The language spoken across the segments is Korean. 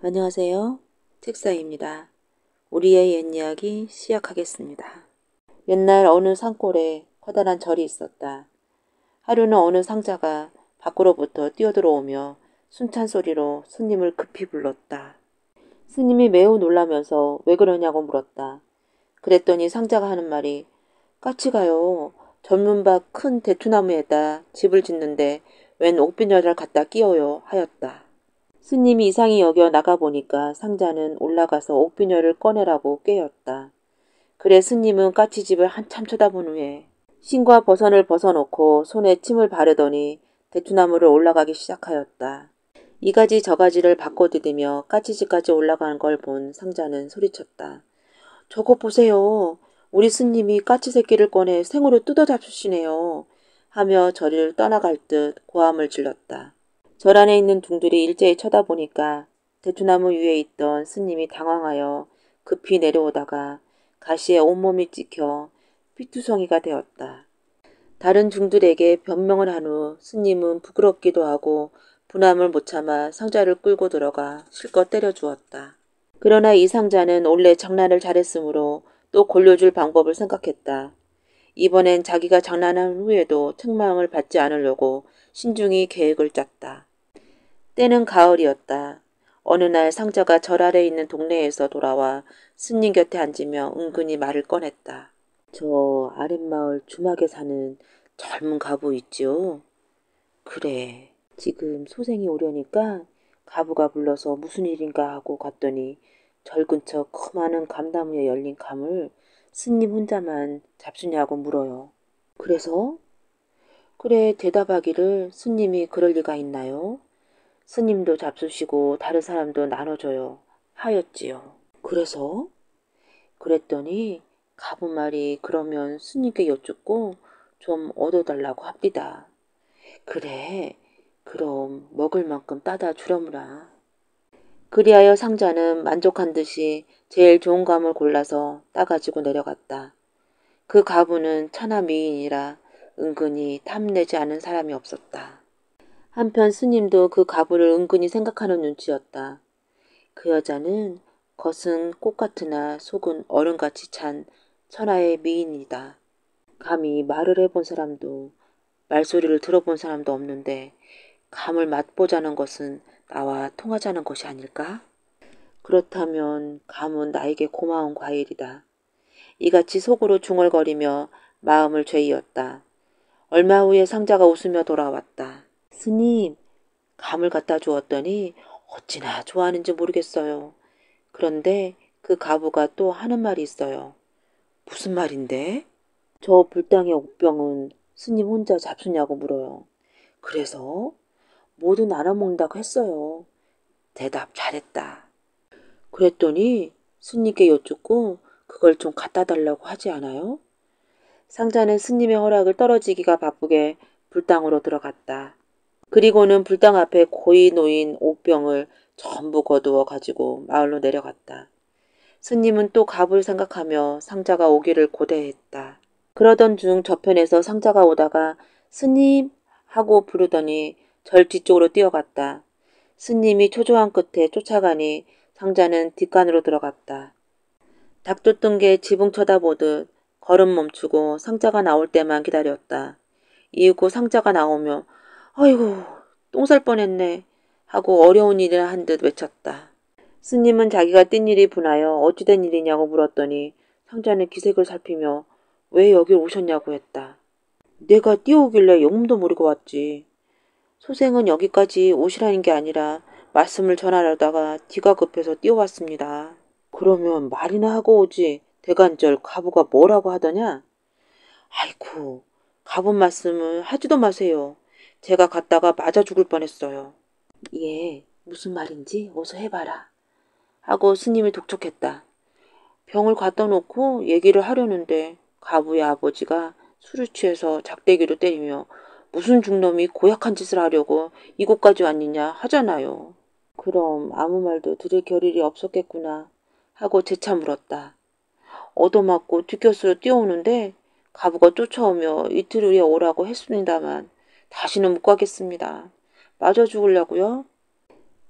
안녕하세요. 책사입니다. 우리의 옛 이야기 시작하겠습니다. 옛날 어느 산골에 커다란 절이 있었다. 하루는 어느 상자가 밖으로부터 뛰어들어오며 순찬 소리로 스님을 급히 불렀다. 스님이 매우 놀라면서 왜 그러냐고 물었다. 그랬더니 상자가 하는 말이 까치가요. 전문 밖 큰 대추나무에다 집을 짓는데 웬 옥비녀를 갖다 끼워요 하였다. 스님이 이상히 여겨 나가보니까 상자는 올라가서 옥비녀를 꺼내라고 꾀었다. 그래 스님은 까치집을 한참 쳐다본 후에 신과 버선을 벗어놓고 손에 침을 바르더니 대추나무를 올라가기 시작하였다. 이가지 저가지를 바꿔디디며 까치집까지 올라가는 걸 본 상자는 소리쳤다. 저거 보세요. 우리 스님이 까치 새끼를 꺼내 생으로 뜯어 잡수시네요. 하며 저리를 떠나갈 듯 고함을 질렀다. 절 안에 있는 둥들이 일제히 쳐다보니까 대추나무 위에 있던 스님이 당황하여 급히 내려오다가 가시에 온몸이 찍혀 피투성이가 되었다. 다른 중들에게 변명을 한 후 스님은 부끄럽기도 하고 분함을 못 참아 상자를 끌고 들어가 실컷 때려 주었다. 그러나 이 상자는 원래 장난을 잘했으므로 또 골려줄 방법을 생각했다. 이번엔 자기가 장난한 후에도 책망을 받지 않으려고 신중히 계획을 짰다. 때는 가을이었다. 어느 날 상자가 절 아래 있는 동네에서 돌아와 스님 곁에 앉으며 은근히 말을 꺼냈다. 저 아랫마을 주막에 사는 젊은 가부 있지요? 그래. 지금 소생이 오려니까 가부가 불러서 무슨 일인가 하고 갔더니 절 근처 크많은 감나무에 열린 감을 스님 혼자만 잡수냐고 물어요. 그래서? 그래 대답하기를 스님이 그럴 리가 있나요? 스님도 잡수시고 다른 사람도 나눠줘요. 하였지요. 그래서? 그랬더니 가부 말이 그러면 스님께 여쭙고 좀 얻어달라고 합디다. 그래 그럼 먹을 만큼 따다 주려무라. 그리하여 상자는 만족한 듯이 제일 좋은 감을 골라서 따가지고 내려갔다. 그 가부는 천하 미인이라 은근히 탐내지 않은 사람이 없었다. 한편 스님도 그 가부를 은근히 생각하는 눈치였다. 그 여자는 겉은 꽃 같으나 속은 얼음같이 찬 천하의 미인이다. 감히 말을 해본 사람도 말소리를 들어본 사람도 없는데 감을 맛보자는 것은 나와 통하자는 것이 아닐까? 그렇다면 감은 나에게 고마운 과일이다. 이같이 속으로 중얼거리며 마음을 죄이었다. 얼마 후에 상자가 웃으며 돌아왔다. 스님, 감을 갖다 주었더니 어찌나 좋아하는지 모르겠어요. 그런데 그 가부가 또 하는 말이 있어요. 무슨 말인데? 저 불당의 옥병은 스님 혼자 잡수냐고 물어요. 그래서? 모두 나눠 먹는다고 했어요. 대답 잘했다. 그랬더니 스님께 여쭙고 그걸 좀 갖다 달라고 하지 않아요? 상자는 스님의 허락을 떨어지기가 바쁘게 불당으로 들어갔다. 그리고는 불당 앞에 고이 놓인 옥병을 전부 거두어 가지고 마을로 내려갔다. 스님은 또 갑을 생각하며 상자가 오기를 고대했다. 그러던 중 저편에서 상자가 오다가 스님 하고 부르더니 절 뒤쪽으로 뛰어갔다. 스님이 초조한 끝에 쫓아가니 상자는 뒷간으로 들어갔다. 닭쫓던 게 지붕 쳐다보듯 걸음 멈추고 상자가 나올 때만 기다렸다. 이윽고 상자가 나오며 아이고 똥 쌀 뻔했네 하고 어려운 일이라 한 듯 외쳤다. 스님은 자기가 뛴 일이 분하여 어찌된 일이냐고 물었더니 상자는 기색을 살피며 왜 여길 오셨냐고 했다. 내가 뛰어오길래 영문도 모르고 왔지. 소생은 여기까지 오시라는 게 아니라 말씀을 전하려다가 뒤가 급해서 뛰어왔습니다. 그러면 말이나 하고 오지. 대간절 가부가 뭐라고 하더냐? 아이쿠 가부 말씀을 하지도 마세요. 제가 갔다가 맞아 죽을 뻔했어요. 예, 무슨 말인지 어서 해봐라. 하고 스님이 독촉했다. 병을 갖다 놓고 얘기를 하려는데 가부의 아버지가 술을 취해서 작대기로 때리며 무슨 중놈이 고약한 짓을 하려고 이곳까지 왔느냐 하잖아요. 그럼 아무 말도 들을 겨를이 없었겠구나 하고 재차 물었다. 얻어맞고 뒷곁으로 뛰어오는데 가부가 쫓아오며 이틀 후에 오라고 했습니다만 다시는 못 가겠습니다. 맞아 죽으려고요?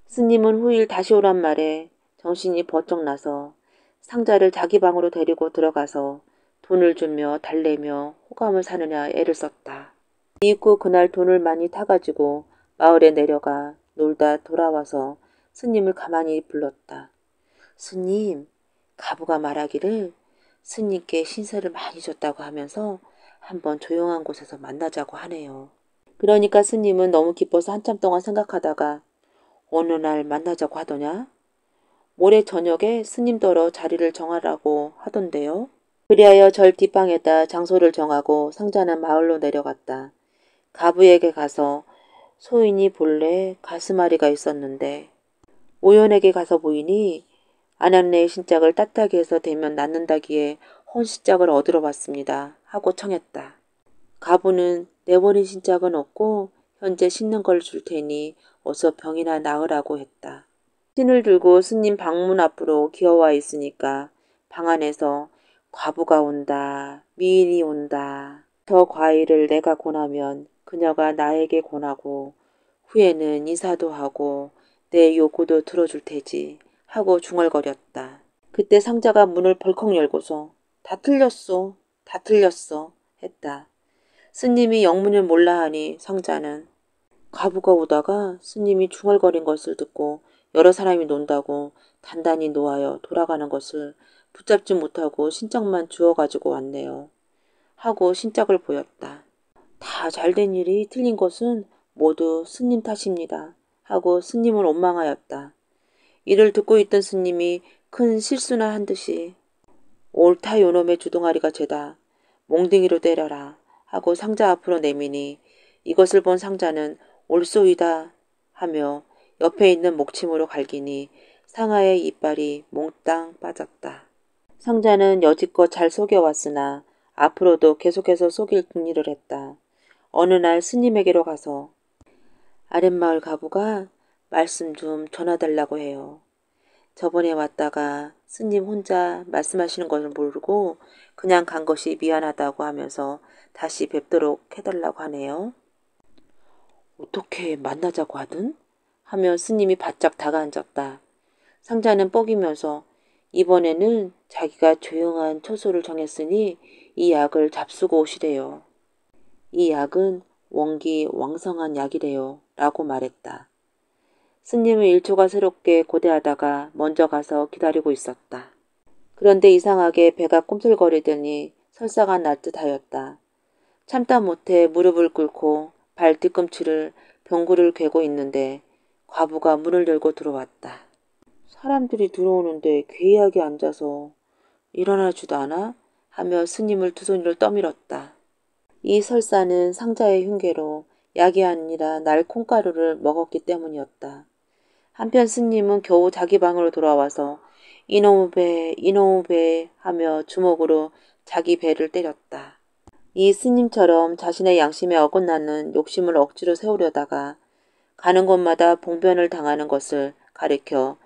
스님은 후일 다시 오란 말에 정신이 번쩍 나서 상자를 자기 방으로 데리고 들어가서 돈을 주며 달래며 호감을 사느냐 애를 썼다. 이윽고 그날 돈을 많이 타가지고 마을에 내려가 놀다 돌아와서 스님을 가만히 불렀다. 스님, 가부가 말하기를 스님께 신세를 많이 줬다고 하면서 한번 조용한 곳에서 만나자고 하네요. 그러니까 스님은 너무 기뻐서 한참 동안 생각하다가 어느 날 만나자고 하더냐? 모레 저녁에 스님더러 자리를 정하라고 하던데요. 그리하여 절 뒷방에다 장소를 정하고 상자는 마을로 내려갔다. 가부에게 가서 소인이 본래 가슴앓이가 있었는데 오연에게 가서 보이니 안양내의 신짝을 따뜻하게 해서 대면 낫는다기에 혼신짝을 얻으러 왔습니다. 하고 청했다. 가부는 내버린 신짝은 없고 현재 신는 걸 줄 테니 어서 병이나 나으라고 했다. 신을 들고 스님 방문 앞으로 기어와 있으니까 방 안에서 과부가 온다. 미인이 온다. 저 과일을 내가 권하면 그녀가 나에게 권하고 후에는 인사도 하고 내 요구도 들어줄 테지 하고 중얼거렸다. 그때 상자가 문을 벌컥 열고서 다 틀렸어. 다 틀렸어. 했다. 스님이 영문을 몰라 하니 상자는 과부가 오다가 스님이 중얼거린 것을 듣고 여러 사람이 논다고 단단히 놓아여 돌아가는 것을 붙잡지 못하고 신짝만 주워가지고 왔네요. 하고 신짝을 보였다. 다 잘된 일이 틀린 것은 모두 스님 탓입니다. 하고 스님을 원망하였다. 이를 듣고 있던 스님이 큰 실수나 한 듯이 옳다 요놈의 주둥아리가 죄다. 몽둥이로 때려라. 하고 상자 앞으로 내미니 이것을 본 상자는 옳소이다 하며 옆에 있는 목침으로 갈기니 상아의 이빨이 몽땅 빠졌다. 상자는 여지껏 잘 속여왔으나 앞으로도 계속해서 속일 궁리를 했다. 어느 날 스님에게로 가서 아랫마을 가부가 말씀 좀 전화달라고 해요. 저번에 왔다가 스님 혼자 말씀하시는 것을 모르고 그냥 간 것이 미안하다고 하면서 다시 뵙도록 해달라고 하네요. 어떻게 만나자고 하든? 하며 스님이 바짝 다가앉았다. 상자는 뻐기면서 이번에는 자기가 조용한 처소를 정했으니 이 약을 잡수고 오시래요. 이 약은 원기 왕성한 약이래요. 라고 말했다. 스님은 1초가 새롭게 고대하다가 먼저 가서 기다리고 있었다. 그런데 이상하게 배가 꿈틀거리더니 설사가 날 듯하였다. 참다 못해 무릎을 꿇고 발 뒤꿈치를 병구를 괴고 있는데 과부가 문을 열고 들어왔다. 사람들이 들어오는데 괴이하게 앉아서 일어나지도 않아? 하며 스님을 두 손으로 떠밀었다. 이 설사는 상자의 흉계로 약이 아니라 날 콩가루를 먹었기 때문이었다. 한편 스님은 겨우 자기 방으로 돌아와서 이놈의 배, 이놈의 배 하며 주먹으로 자기 배를 때렸다. 이 스님처럼 자신의 양심에 어긋나는 욕심을 억지로 세우려다가 가는 곳마다 봉변을 당하는 것을 가리켜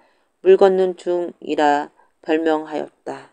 물 걷는 중이라 별명하였다.